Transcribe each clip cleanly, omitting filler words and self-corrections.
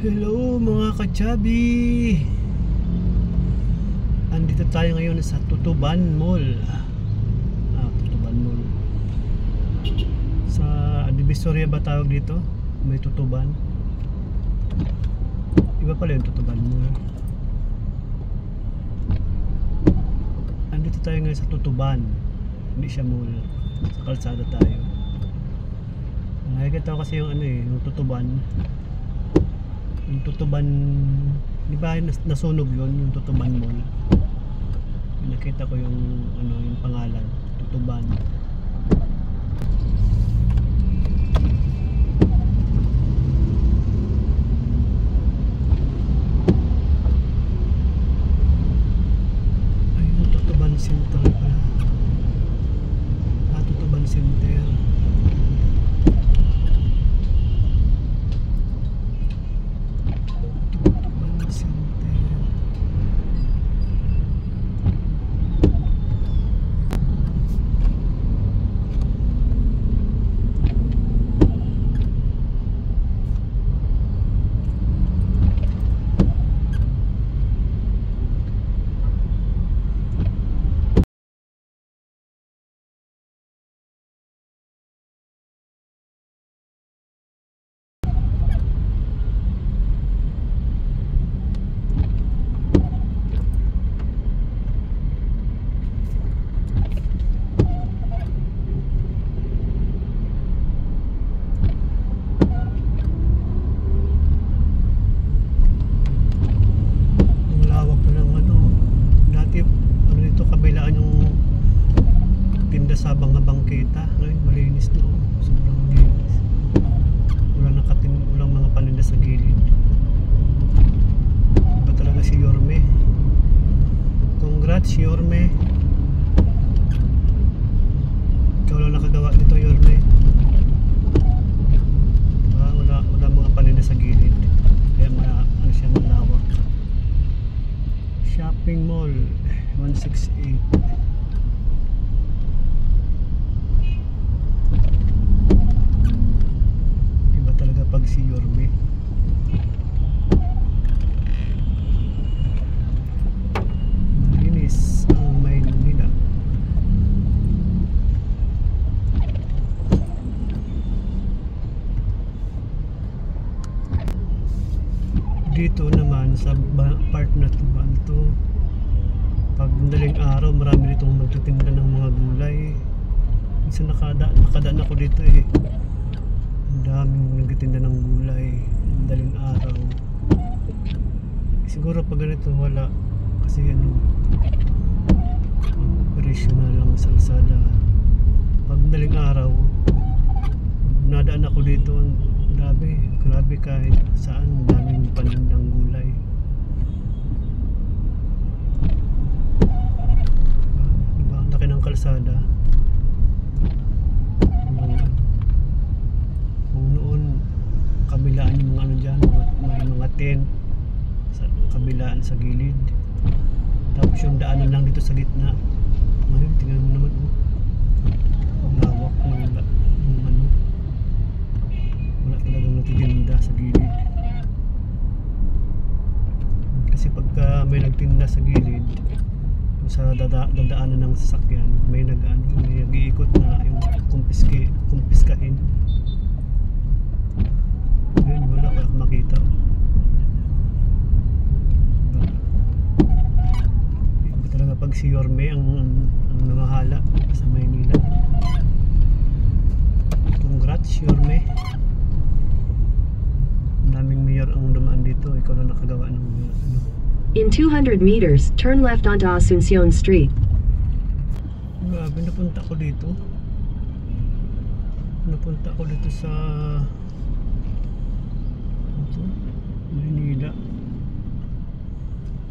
Hello mga kachabi. Andito tayo ngayon sa Tutuban Mall. Tutuban Mall. Sa Divisoria ba tawag dito? May Tutuban. Iba pala yung Tutuban Mall. Andito tayo ngayon sa Tutuban. Hindi siya mall. Sa kalsada tayo. Nakikita ko kasi yung yung Tutuban. Yung Tutuban, di ba nasunog yun, yung Tutuban Mall. Nakita ko yung yung pangalan, Tutuban. Ayun, Tutuban Center pala. Tutuban Center. Sa bangketa ngayon malinis na, sobrang linis. Walang mga paninda sa gilid. Iba talaga si Yorme. Congrats Yorme, ikaw lang nakagawa dito Yorme. Wala mga paninda sa gilid, kaya siya malawak. Shopping Mall 168. Pag si Yorme. Malinis ang Maynila. Dito naman sa part na to, pag madaling araw marami ditong magtitinda ng mga gulay. Minsan nakadaan ako dito ang daming nagtitinda ng gulay daling araw. Siguro pag ganito wala, kasi presyo na lang sa kalsada. Pag daling araw nadaan ako dito, grabe kahit saan daming panindang gulay. Diba ang laki ng kalsada. Kabilaan yung mga dyan, may mga tent sa kabilaan sa gilid. Tapos yung daanan lang dito sa gitna. Tingnan mo naman ang lawak ng wala talagang nagtitinda sa gilid. Kasi pagka may nagtinda sa gilid, sa dadaanan ng sasakyan, may nag-iikot na yung kumpiskahin. Yun, wala akong makita. Iba talaga pag si Yorme ang namahala sa Maynila. Congrats Yorme. Naming mayor ang dumaan dito, ikaw lang nakagawa ng In 200 meters, turn left onto Asuncion Street. Grabe, napunta ko dito sa Maynila.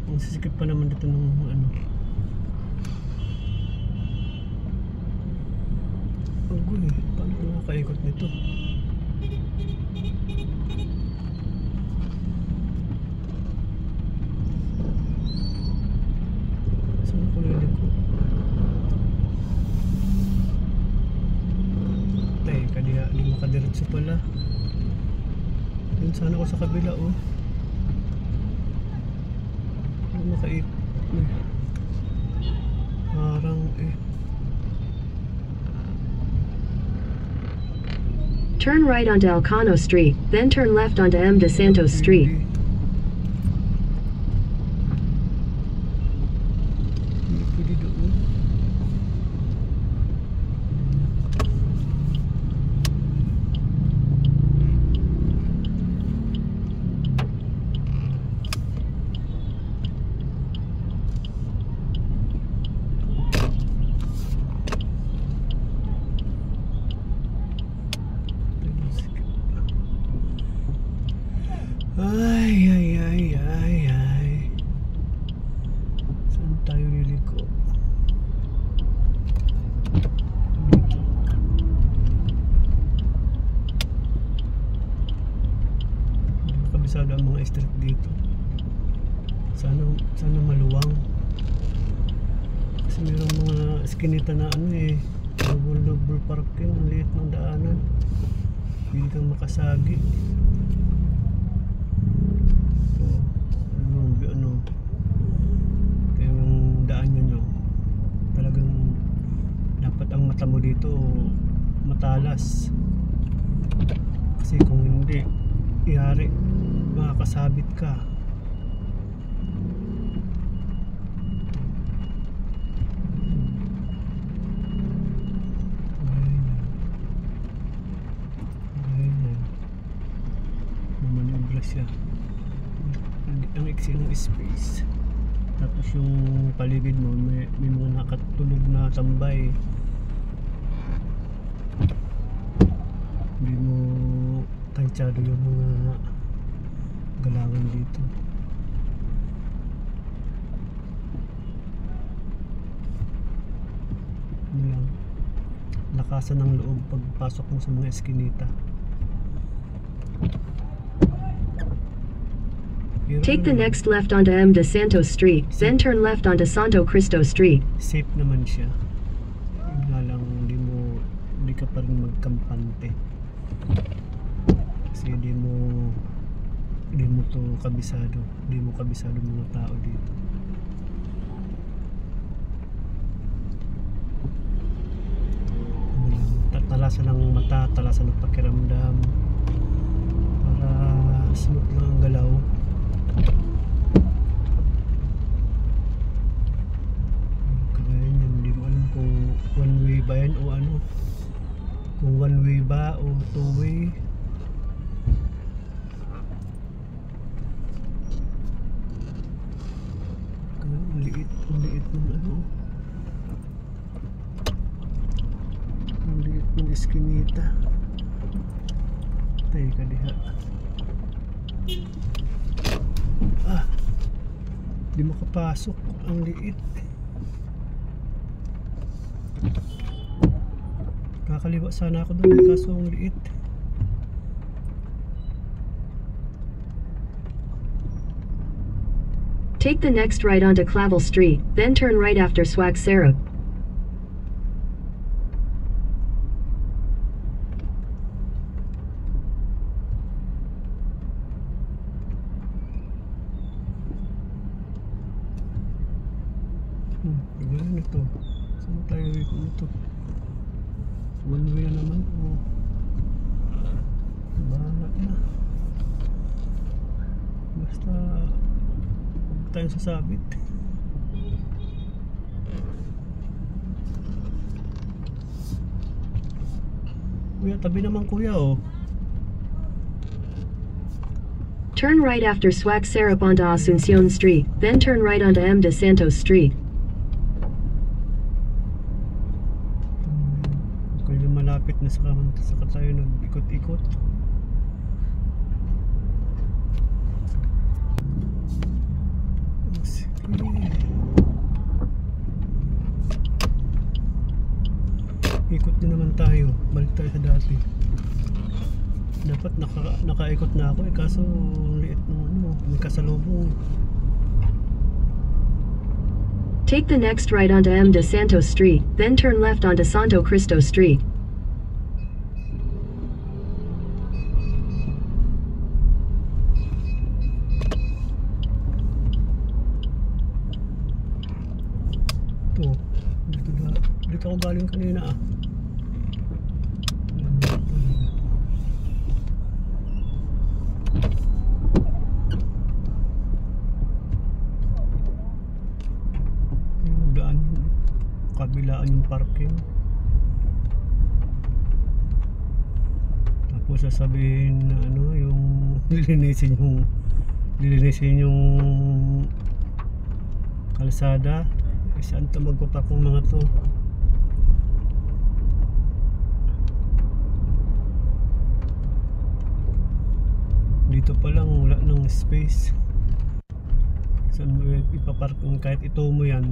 Ang sisikip pa naman dito ng paano ko nakaikot nito? Saan ako liliko? Teka, di makadiretso pala. Yun sana ako sa kabila Nakaip. Parang Turn right onto Elcano Street, then turn left onto M. De Santos Street. Hindi pwede doon. Ay. Saan tayo liliko? Dito. Kabisado ang mga street dito. Sana maluwang. Kasi mayroong mga eskinita na double parking, ang liit ng daanan. Hindi kang makasagi. Kaya yung daan nyo talagang dapat ang mata mo dito matalas, kasi kung hindi iyari makakasabit ka. Ganyan mamanibra siya. Ang iksi ng space, tapos yung paligid mo may mga nakatulog na tambay, hindi mo tansyado yung mga galawan dito. Ano lang, lakasan ng loob pagpasok mo sa mga eskinita. Take the next left onto M. De Santos Street, then turn left onto Santo Cristo Street. Safe naman siya. Yun nga lang, hindi ka pa rin magkampante. Kasi hindi mo to kabisado. Hindi mo kabisado mga tao dito. Talasan ng mata, talasan ng pakiramdam, para smooth lang ang galaw. Kaya hindi mo alam kung one way ba yan o ano, kung one way ba o two way. Kaya ang liit ng ano, ang liit ng eskinita. Teka diha. Di makapasok, ang liit. Kakaliwa sana ako doon, kaso ang liit. Take the next right onto Clavel Street, then turn right after Swag Syrup. Gano'n ito. Saan tayo ikot nito? One way na naman. Bahala na. Basta huwag tayong sasabit. Kuya, tabi naman kuya Turn right after Swag Syrup onto Asuncion Street, then turn right onto M. De Santos Street. Malapit na saka tayo nag-ikot-ikot. Ikot din naman tayo, balik tayo sa dati. Dapat nakaikot na ako kaso liit ng may kasalubong. Take the next right onto M. De Santos Street, then turn left onto Santo Cristo Street. galing kanina ah. Yung daan, kabilaan yung parking. Tapos sasabihin na ano, yung lilinisin yung kalsada. Saan to magpapark ng mga to? Dito pa lang wala nang space. Saan mo ipapark kahit ito mo yan?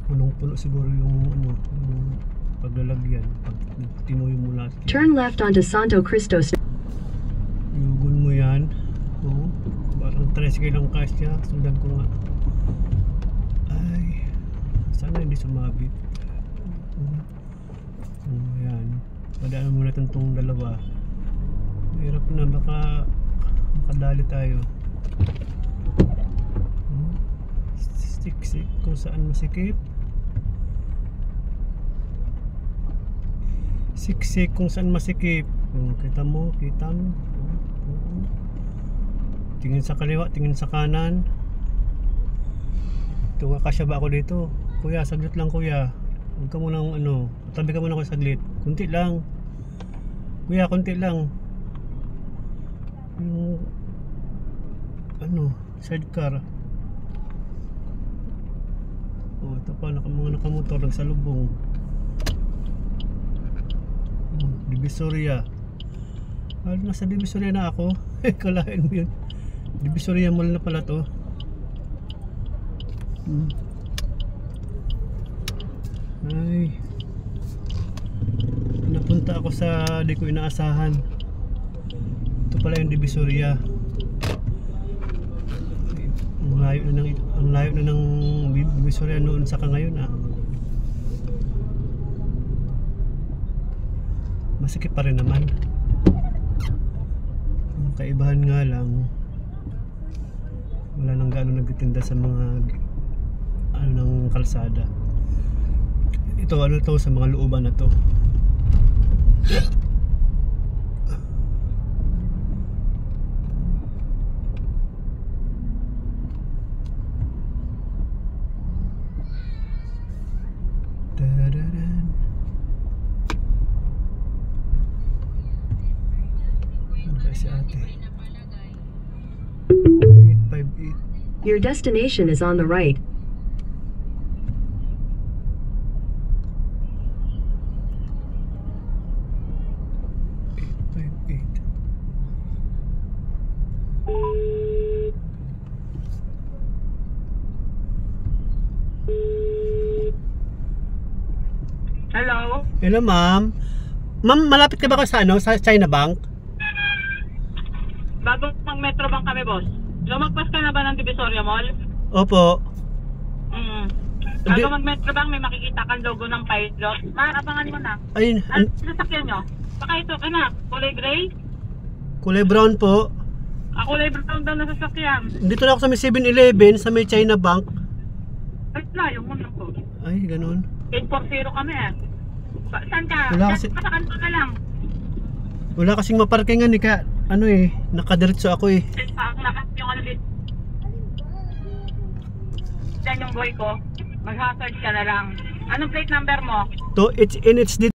Punong-puno siguro yung ano, yung paglalagyan pag tinuyo mo lahat. Turn left onto Santo Cristo Street. Yugon mo yan. Oo. Parang tricycle lang kasya. Sundan ko nga. Ay, sana hindi sumabit. Ayan. Padaan muna itong dalawa. Mahirap na, baka makadali tayo. Siksik kung saan masikip. Siksik kung saan masikip. Kita mo, kita mo. Tingin sa kaliwa, tingin sa kanan. Tuwa kasya ba ako dito? Kuya, saglit lang kuya. Huwag ka munang ano, tabi ka muna ako saglit. Kunti lang. Kuya, kunti lang. Yung ano, sidecar. Oh, ito pa, mga nakamotor nagsalubong. Divisoria. Nasa Divisoria na ako. Kalahin mo yun. Divisoria Mall na pala to. Ay, napunta ako sa di ko inaasahan. Ito pala yung Divisoria. Ang layo na ng Divisoria noon sa ngayon ah. Masikip pa rin naman. Ang kaibahan nga lang, wala nang gaano nagtitinda sa mga ano ng kalsada. Ito ano to sa mga looban na to. Tadadan. Ano kasi ate? 858. Your destination is on the right. Hello? Hello ma'am. Ma'am, malapit ka ba sa ano, sa China Bank? Bago mag Metro Bank kami, boss. Lumagpas ka na ba ng Divisoria Mall? Opo. Bago mag Metro Bank, may makikita kang logo ng pilot. Abangan mo na. Ayun, Ano sasakyan nyo? Baka ito ka na, kulay gray? kulay brown po. Kulay brown daw na sasakyan. Dito na ako sa may 7-Eleven, sa may China Bank. Ay, layo mo lang po. Ay, ganun. 840 kami eh. Saan ka? Wala kasi- Sa kanto ka lang. Wala kasing maparkingan eh, ka, ano eh, nakadiretso ako eh. Ang lakas yung ano dito. Diyan yung boy ko. Mag-hazard ka na lang. Anong plate number mo? To, it's dito.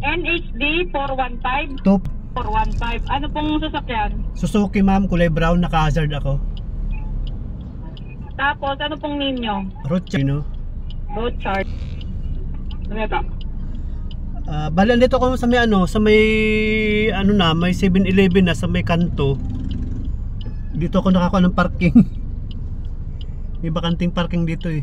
NHD 415. To, 415. Ano pong sasakyan? Suzuki ma'am, kulay brown, naka-hazard ako. Tapos, ano pong name nyo? Rocha, no? Road chart. Ano ito? Bali, andito ako sa may ano, may 7-Eleven na, sa may kanto. Dito ako nakakuha ng parking. May bakanting parking dito eh.